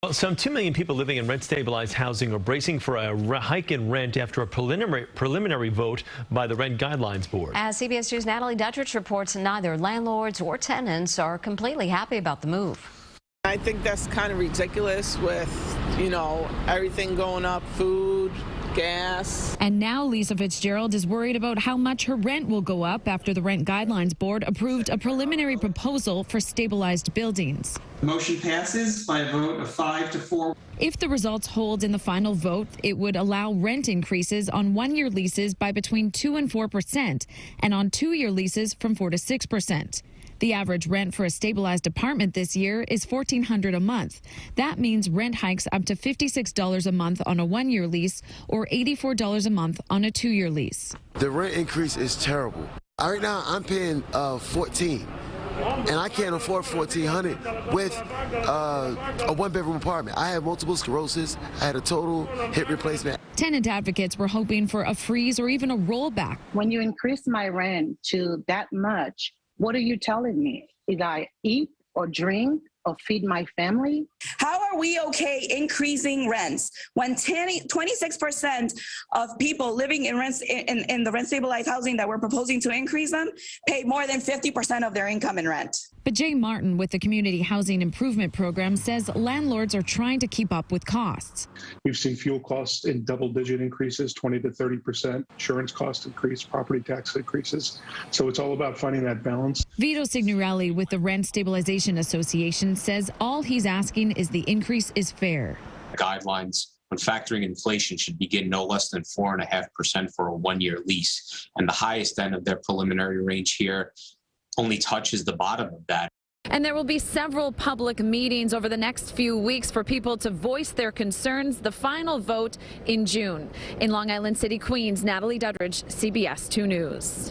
Well, some 2 million people living in rent-stabilized housing are bracing for a hike in rent after a preliminary vote by the Rent Guidelines Board. As CBS 2's Natalie Duttridge reports, neither landlords or tenants are completely happy about the move. I think that's kind of ridiculous with, everything going up, food, gas. And now Lisa Fitzgerald is worried about how much her rent will go up after the Rent Guidelines Board approved a preliminary proposal for stabilized buildings. The motion passes by a vote of 5 to 4. If the results hold in the final vote, it would allow rent increases on one-year leases by between 2 and 4%, and on two-year leases from 4 to 6%. The average rent for a stabilized apartment this year is $1,400 a month. That means rent hikes up to $56 a month on a one-year lease or $84 a month on a two-year lease. The rent increase is terrible. Right now, I'm paying $14. And I can't afford $1,400 with a one-bedroom apartment. I have multiple sclerosis. I had a total hip replacement. Tenant advocates were hoping for a freeze or even a rollback. When you increase my rent to that much, what are you telling me? Did I eat or drink or feed my family? How are we okay increasing rents when 26% of people living in the rent stabilized housing that we're proposing to increase them pay more than 50% of their income in rent? But Jay Martin with the Community Housing Improvement Program says landlords are trying to keep up with costs. We've seen fuel costs in double-digit increases, 20 to 30%, insurance cost increase, property tax increases. So it's all about finding that balance. Vito Signorelli with the Rent Stabilization Association says all he's asking is the increase is fair. Guidelines when factoring inflation should begin no less than 4.5% for a one-year lease. And the highest end of their preliminary range here only touches the bottom of that. And there will be several public meetings over the next few weeks for people to voice their concerns. The final vote in June. In Long Island City, Queens, Natalie Duttridge, CBS 2 News.